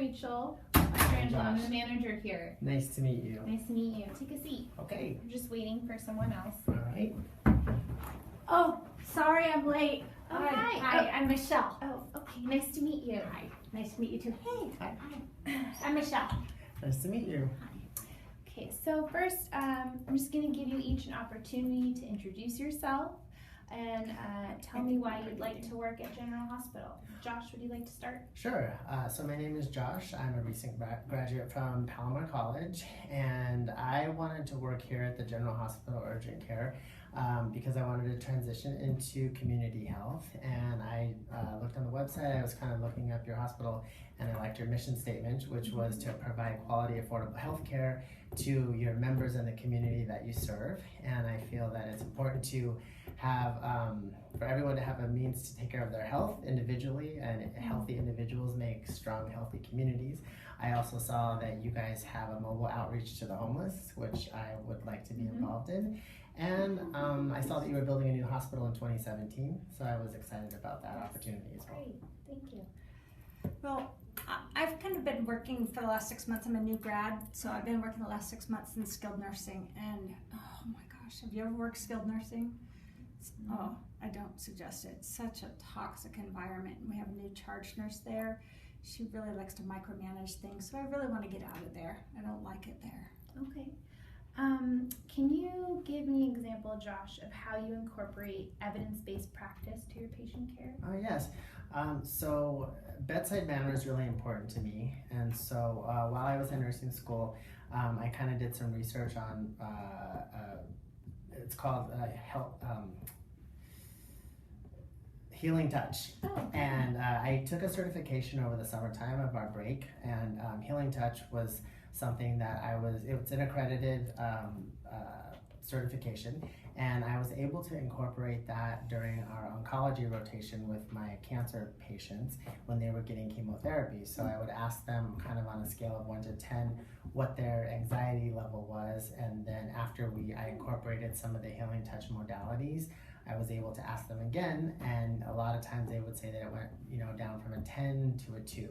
Rachel Strangelo. I'm Josh. the manager here. Nice to meet you. Nice to meet you. Take a seat. Okay. I'm just waiting for someone else. All right. Oh, sorry I'm late. Oh, hi. Hi, I'm Michelle. Oh, okay. Nice to meet you. Hi, nice to meet you too. Hey, Hi. I'm Michelle. Nice to meet you. Okay, so first, I'm just going to give you each an opportunity to introduce yourself and tell me why you'd like to work at General Hospital. Josh, would you like to start? Sure. So my name is Josh. I'm a recent graduate from Palomar College, and I wanted to work here at the General Hospital Urgent Care because I wanted to transition into community health. And I looked on the website. I was kind of looking up your hospital, and I liked your mission statement, which was to provide quality, affordable health care to your members in the community that you serve. And I feel that it's important to have for everyone to have a means to take care of their health individually, and healthy individuals make strong, healthy communities. I also saw that you guys have a mobile outreach to the homeless, which I would like to be involved in. And I saw that you were building a new hospital in 2017, so I was excited about that opportunity as well. Great, thank you. Well, I've kind of been working for the last 6 months. I'm a new grad, so I've been working the last 6 months in skilled nursing. And oh my gosh, have you ever worked skilled nursing? Oh, I don't suggest it. It's such a toxic environment. And we have a new charge nurse there. She really likes to micromanage things, so I really want to get out of there. I don't like it there. Okay. Can you give me an example, Josh, of how you incorporate evidence-based practice to your patient care? Oh, yes. So bedside manner is really important to me. And so while I was in nursing school, I kind of did some research on, it's called Healing Touch. Oh, And I took a certification over the summertime of our break, and Healing Touch was something that it's an accredited certification, and I was able to incorporate that during our oncology rotation with my cancer patients when they were getting chemotherapy. So I would ask them kind of on a scale of 1 to 10 what their anxiety level was, and then after I incorporated some of the Healing Touch modalities, I was able to ask them again, and a lot of times they would say that it went down from a 10 to a 2.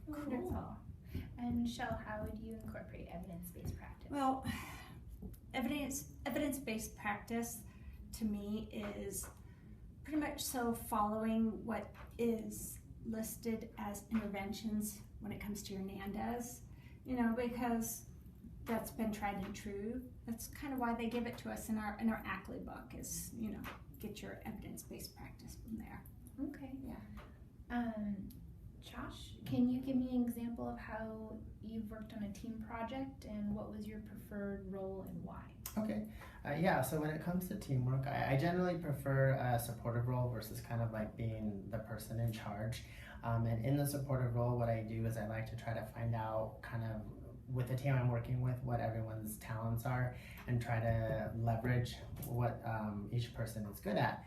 Wonderful. And Michelle, how would you incorporate evidence-based practice? Well, evidence-based practice to me is pretty much so following what is listed as interventions when it comes to your NANDAs, because that's been tried and true. That's kind of why they give it to us in our Ackley book is, get your evidence-based practice from there. Okay. Yeah. Josh, can you give me an example of how you've worked on a team project and what was your preferred role and why? Okay, so when it comes to teamwork, I generally prefer a supportive role versus kind of like being the person in charge. And in the supportive role, what I do is I like to try to find out kind of with the team I'm working with what everyone's talents are and try to leverage what each person is good at.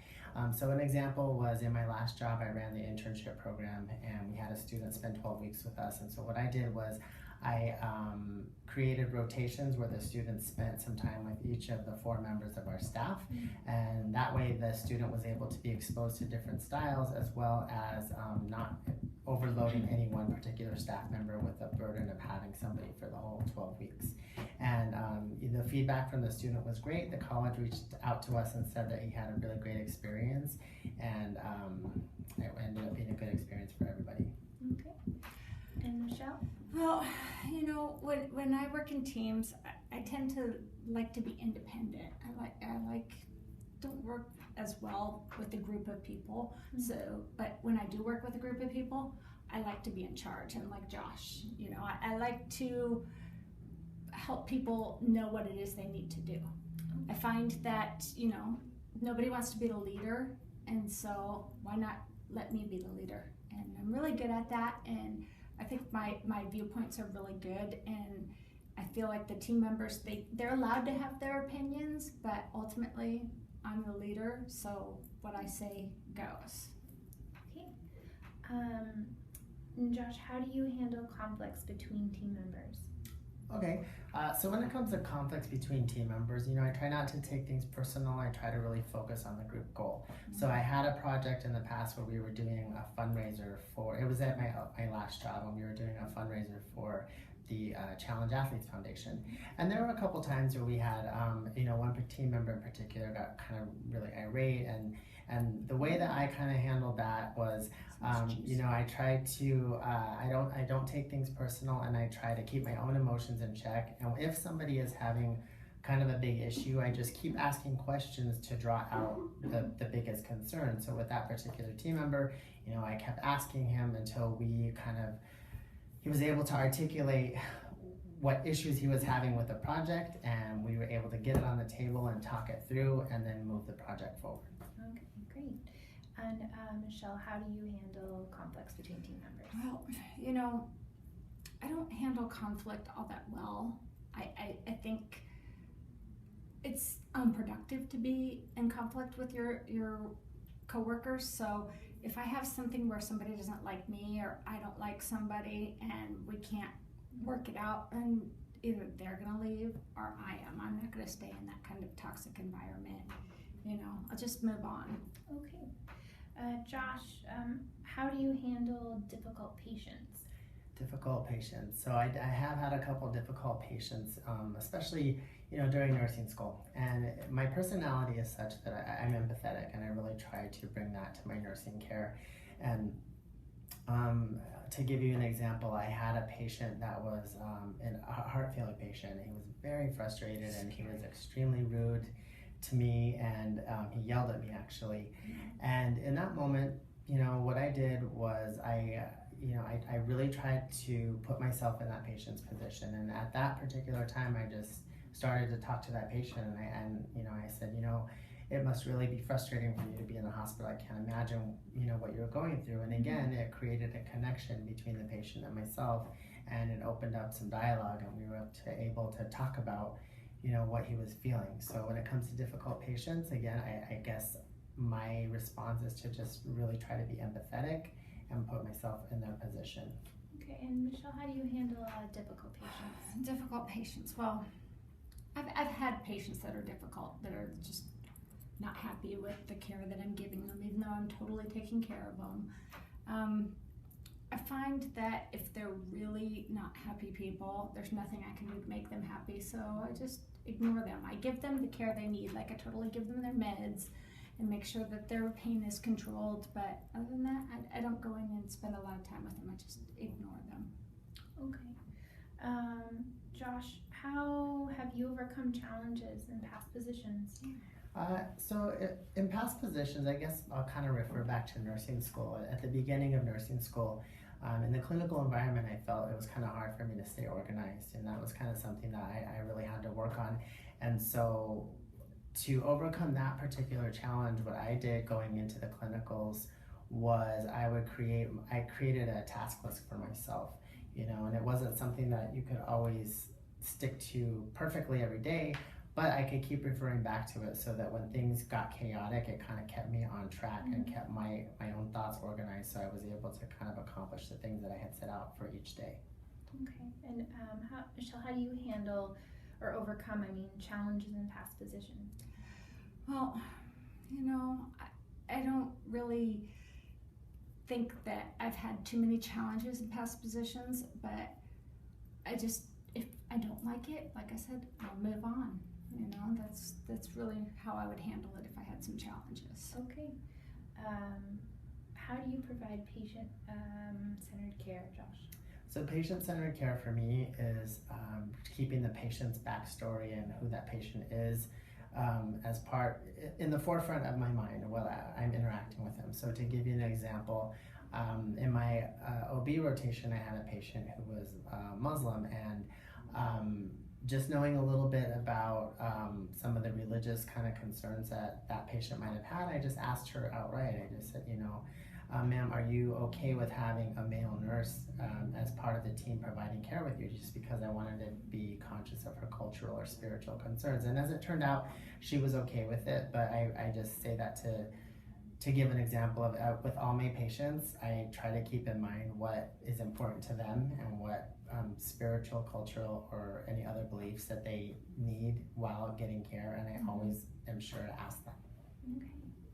So an example was in my last job, I ran the internship program, and we had a student spend 12 weeks with us. And so what I did was I created rotations where the students spent some time with each of the 4 members of our staff. And that way the student was able to be exposed to different styles, as well as not overloading any one particular staff member with the burden of having somebody for the whole 12 weeks. And the feedback from the student was great. The college reached out to us and said that he had a really great experience, and it ended up being a good experience for everybody. Okay. And Michelle? Well, when I work in teams, I tend to like to be independent. I don't work as well with a group of people. But when I do work with a group of people, I like to be in charge. And like Josh, I like to help people know what it is they need to do. I find that, nobody wants to be the leader, and so why not let me be the leader? And I'm really good at that, and I think my viewpoints are really good, and I feel like the team members, they're allowed to have their opinions, but ultimately I'm the leader, so what I say goes. Okay. And Josh, how do you handle conflicts between team members? Okay, so when it comes to conflicts between team members, I try not to take things personal. I try to really focus on the group goal. So I had a project in the past where we were doing a fundraiser for, it was at my last job when we were doing a fundraiser for the Challenge Athletes Foundation. And there were a couple times where we had, one team member in particular got kind of really irate, and the way that I kind of handled that was, I try to, I don't take things personal, and I try to keep my own emotions in check. And if somebody is having kind of a big issue, I just keep asking questions to draw out the biggest concern. So with that particular team member, I kept asking him until he was able to articulate what issues he was having with the project, and we were able to get it on the table and talk it through and then move the project forward. Okay, great. And Michelle, how do you handle conflicts between team members? Well, I don't handle conflict all that well. I think it's unproductive to be in conflict with your coworkers. So if I have something where somebody doesn't like me or I don't like somebody and we can't work it out, then either they're gonna leave or I am. I'm not gonna stay in that kind of toxic environment. I'll just move on. Okay. Josh, how do you handle difficult patients? Difficult patients. So I have had a couple difficult patients, especially during nursing school. And my personality is such that I'm empathetic, and I really try to bring that to my nursing care. And to give you an example, I had a patient that was a heart failure patient. He was very frustrated, and he was extremely rude to me, and he yelled at me actually. And in that moment, what I did was I really tried to put myself in that patient's position. And at that particular time, I just started to talk to that patient, and I said, it must really be frustrating for you to be in the hospital. I can't imagine, what you're going through. And again, it created a connection between the patient and myself, and it opened up some dialogue, and we were able to talk about, what he was feeling. So when it comes to difficult patients, again, I guess my response is to just really try to be empathetic and put myself in their position. Okay, and Michelle, how do you handle difficult patients? Difficult patients. Well, I've had patients that are difficult, that are just not happy with the care that I'm giving them, even though I'm totally taking care of them. I find that if they're really not happy people, there's nothing I can do to make them happy, so I just ignore them. I give them the care they need, like I totally give them their meds and make sure that their pain is controlled, but other than that, I don't go in and spend a lot of time with them. I just ignore them. Okay. Josh, how have you overcome challenges in past positions? In past positions, I guess I'll kind of refer back to nursing school. At the beginning of nursing school, in the clinical environment, I felt it was kind of hard for me to stay organized, and that was kind of something that I really had to work on. And so to overcome that particular challenge, what I did going into the clinicals was I created a task list for myself, and it wasn't something that you could always stick to perfectly every day, but I could keep referring back to it so that when things got chaotic, it kind of kept me on track and kept my own thoughts organized, so I was able to kind of accomplish the things that I had set out for each day. Okay, and Michelle, how do you handle or overcome, challenges in past positions? Well, I don't really think that I've had too many challenges in past positions, but if I don't like it, like I said, I'll move on. That's really how I would handle it if I had some challenges. Okay. How do you provide patient-centered care, Josh? So patient-centered care for me is keeping the patient's backstory and who that patient is in the forefront of my mind while I'm interacting with them. So to give you an example, in my OB rotation, I had a patient who was Muslim, and just knowing a little bit about some of the religious kind of concerns that patient might have had, I just asked her outright. I just said, ma'am, are you okay with having a male nurse as part of the team providing care with you? Just because I wanted to be conscious of her cultural or spiritual concerns. And as it turned out, she was okay with it, but I just say that to give an example of with all my patients, I try to keep in mind what is important to them and what spiritual, cultural, or any other beliefs that they need while getting care, and I always am sure to ask them. Okay.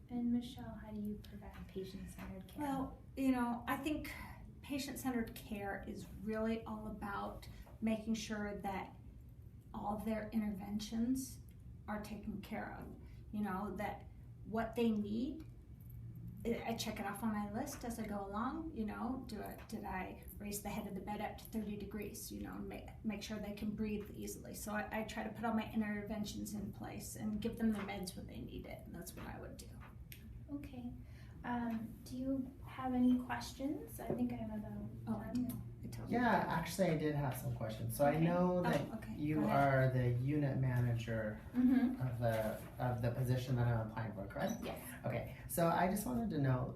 And Michelle, how do you provide patient-centered care? Well, I think patient-centered care is really all about making sure that all their interventions are taken care of. That what they need, I check it off on my list as I go along. Did I raise the head of the bed up to 30 degrees? Make sure they can breathe easily. So I try to put all my interventions in place and give them the meds when they need it, and that's what I would do. Okay. Do you have any questions? I think I'm about I do. I totally Yeah, do. actually, I did have some questions. So Okay. I know that okay. you Go ahead. are the unit manager Mm-hmm. of the position that I'm applying for, correct? Yes. Okay, so I just wanted to know,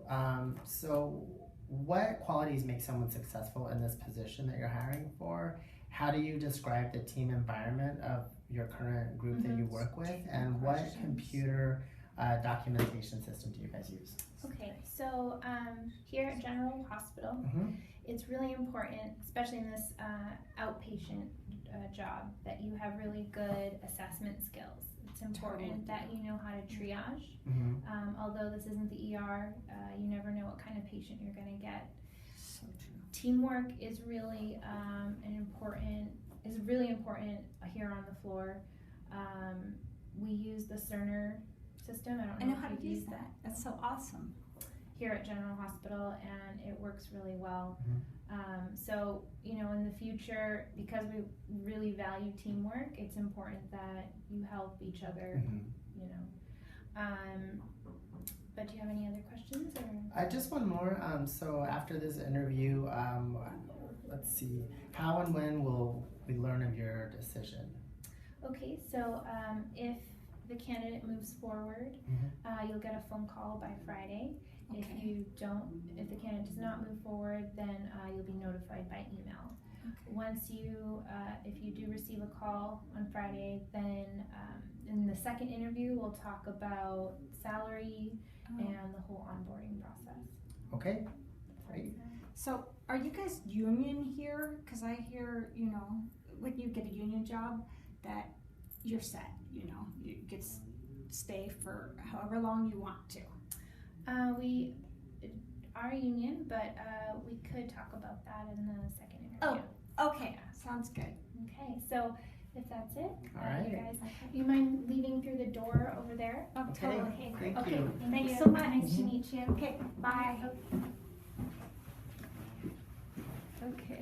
so what qualities make someone successful in this position that you're hiring for? How do you describe the team environment of your current group that you work with? And what Questions. computer documentation system do you guys use? Okay, so here at General Hospital, Mhm. it's really important, especially in this outpatient job, that you have really good assessment skills. It's important that you know how to triage. Mhm. Although this isn't the ER, you never know what kind of patient you're going to get. So true. Teamwork is really really important here on the floor. We use the Cerner system. I don't I know know how if to you've use used that. That's so awesome. here at General Hospital, and it works really well. So, in the future, because we really value teamwork, it's important that you help each other, Mhm. But do you have any other questions? Or? Just one more. So after this interview, let's see, how and when will we learn of your decision? Okay, so if the candidate moves forward, you'll get a phone call by Friday. Okay. If the candidate does not move forward, then you'll be notified by email. Okay. If you do receive a call on Friday, then in the second interview, we'll talk about salary and the whole onboarding process. Okay, great. So, are you guys union here? Because I hear, when you get a union job, that you're set. You get to stay for however long you want to. We are union, but we could talk about that in the second interview. Okay, sounds good. Okay, so if that's it, All right. you guys, you mind leaving through the door over there? Oh, Okay, totally. thank Okay, you. thanks you. so much. Nice to meet you. Okay, bye. Okay.